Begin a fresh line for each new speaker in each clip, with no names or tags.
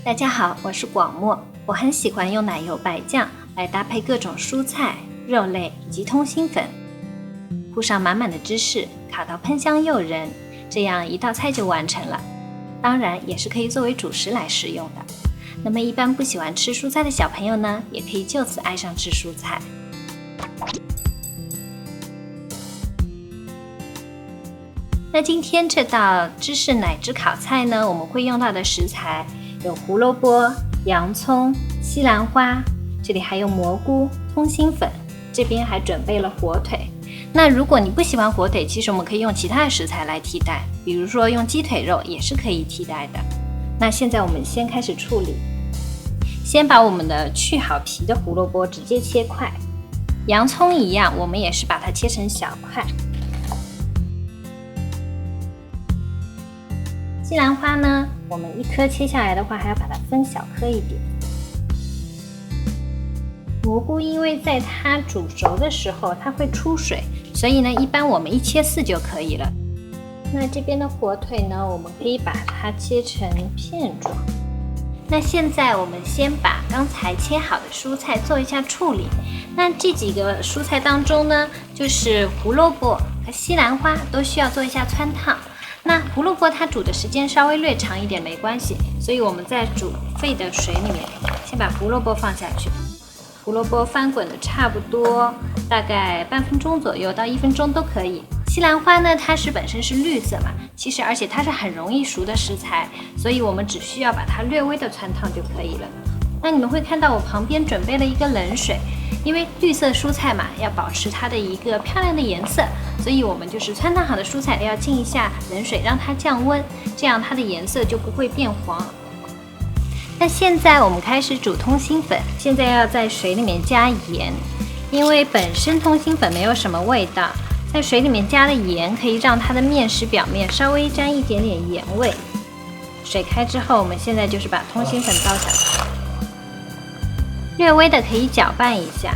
大家好，我是广墨。我很喜欢用奶油白酱来搭配各种蔬菜、肉类以及通心粉，铺上满满的芝士，烤到喷香诱人，这样一道菜就完成了。当然也是可以作为主食来食用的。那么一般不喜欢吃蔬菜的小朋友呢，也可以就此爱上吃蔬菜。那今天这道芝士奶汁烤菜呢，我们会用到的食材有胡萝卜、洋葱、西兰花，这里还有蘑菇、通心粉，这边还准备了火腿。那如果你不喜欢火腿，其实我们可以用其他的食材来替代，比如说用鸡腿肉也是可以替代的。那现在我们先开始处理，先把我们的去好皮的胡萝卜直接切块，洋葱一样，我们也是把它切成小块。西兰花呢，我们一颗切下来的话，还要把它分小颗一点。蘑菇因为在它煮熟的时候它会出水，所以呢，一般我们一切丝就可以了。那这边的火腿呢，我们可以把它切成片状。那现在我们先把刚才切好的蔬菜做一下处理。那这几个蔬菜当中呢，就是胡萝卜和西兰花都需要做一下汆烫。那胡萝卜它煮的时间稍微略长一点没关系，所以我们在煮沸的水里面先把胡萝卜放下去，胡萝卜翻滚的差不多，大概半分钟左右到1分钟都可以。西兰花呢，它本身是绿色嘛，其实而且它是很容易熟的食材，所以我们只需要把它略微的汆烫就可以了。那你们会看到我旁边准备了一个冷水，因为绿色蔬菜嘛，要保持它的一个漂亮的颜色，所以我们就是汆烫好的蔬菜要浸一下冷水，让它降温，这样它的颜色就不会变黄。那现在我们开始煮通心粉，现在要在水里面加盐，因为本身通心粉没有什么味道，在水里面加了盐可以让它的面食表面稍微沾一点点盐味。水开之后，我们现在就是把通心粉倒下去，略微的可以搅拌一下。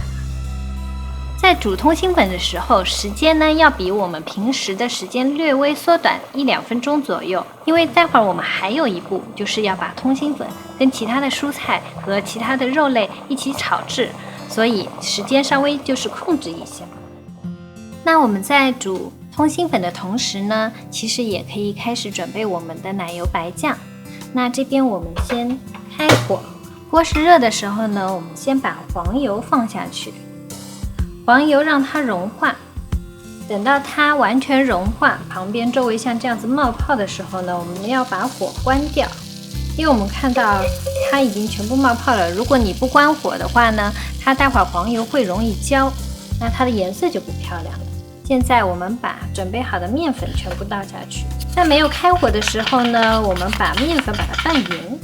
在煮通心粉的时候，时间呢要比我们平时的时间略微缩短1-2分钟左右，因为待会儿我们还有一步，就是要把通心粉跟其他的蔬菜和其他的肉类一起炒制，所以时间稍微就是控制一下。那我们在煮通心粉的同时呢，其实也可以开始准备我们的奶油白酱。那这边我们先开火，锅是热的时候呢，我们先把黄油放下去，黄油让它融化，等到它完全融化，旁边周围像这样子冒泡的时候呢，我们要把火关掉，因为我们看到它已经全部冒泡了。如果你不关火的话呢，它待会儿黄油会容易焦，那它的颜色就不漂亮了。现在我们把准备好的面粉全部倒下去，在没有开火的时候呢，我们把面粉把它拌匀，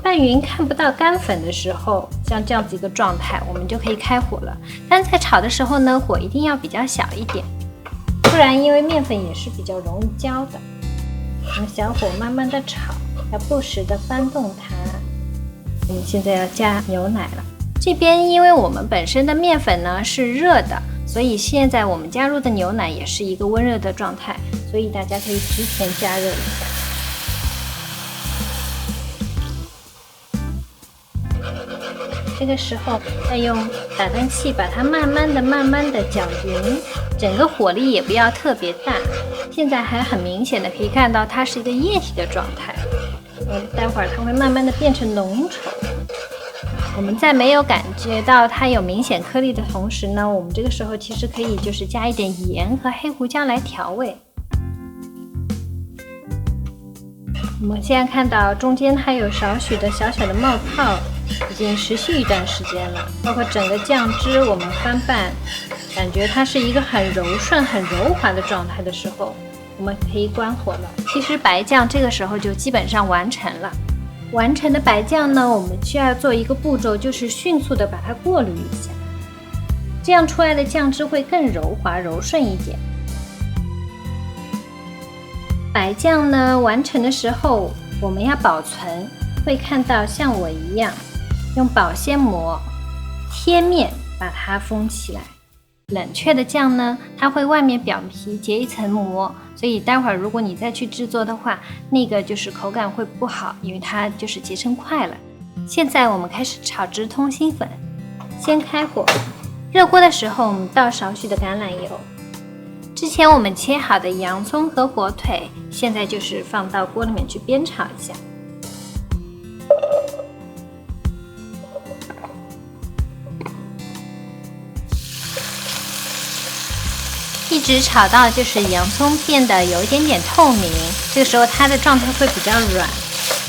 拌匀看不到干粉的时候，像这样子一个状态，我们就可以开火了。但在炒的时候呢，火一定要比较小一点，不然因为面粉也是比较容易焦的。我们小火慢慢的炒，要不时的翻动它。我们现在要加牛奶了。这边因为我们本身的面粉呢是热的，所以现在我们加入的牛奶也是一个温热的状态，所以大家可以提前加热一下。这个时候再用打蛋器把它慢慢的搅匀，整个火力也不要特别大。现在还很明显的可以看到它是一个液体的状态，待会儿它会慢慢的变成浓稠。我们在没有感觉到它有明显颗粒的同时呢，我们这个时候其实可以就是加一点盐和黑胡椒来调味。我们现在看到中间它有少许的小小的冒泡，已经持续一段时间了，包括整个酱汁我们翻拌，感觉它是一个很柔顺很柔滑的状态的时候，我们可以关火了。其实白酱这个时候就基本上完成了。完成的白酱呢，我们需要做一个步骤，就是迅速的把它过滤一下，这样出来的酱汁会更柔滑柔顺一点。白酱呢完成的时候，我们要保存，会看到像我一样用保鲜膜贴面把它封起来。冷却的酱呢，它会外面表皮结一层膜，所以待会儿如果你再去制作的话，那个就是口感会不好，因为它就是结成块了。现在我们开始炒制通心粉，先开火，热锅的时候我们倒少许的橄榄油，之前我们切好的洋葱和火腿，现在就是放到锅里面去煸炒一下。一直炒到就是洋葱变得有一点点透明，这个时候它的状态会比较软。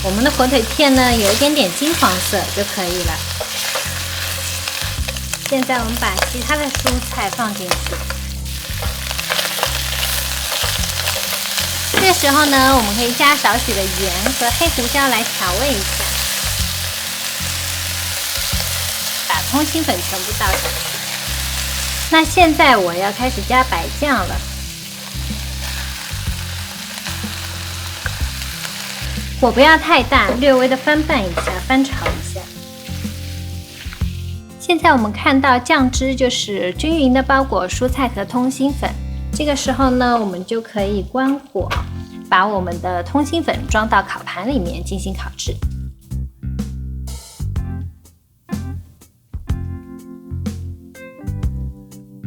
我们的火腿片呢有一点点金黄色就可以了。现在我们把其他的蔬菜放进去。这个时候呢，我们可以加少许的盐和黑胡椒来调味一下。把通心粉全部倒下去。那现在我要开始加白酱了，火不要太大，略微的翻拌一下，翻炒一下。现在我们看到酱汁就是均匀的包裹蔬菜和通心粉，这个时候呢，我们就可以关火，把我们的通心粉装到烤盘里面进行烤制。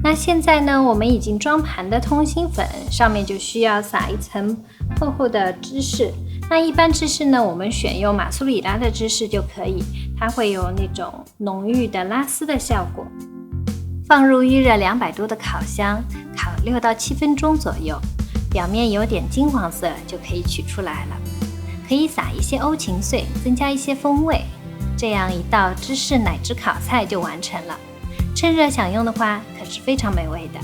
那现在呢，我们已经装盘的通心粉上面就需要撒一层厚厚的芝士。那一般芝士呢，我们选用马苏里拉的芝士就可以，它会有那种浓郁的拉丝的效果。放入预热200度的烤箱，烤6到7分钟左右，表面有点金黄色就可以取出来了。可以撒一些欧芹碎，增加一些风味，这样一道芝士奶汁烤菜就完成了。趁热享用的话，可是非常美味的。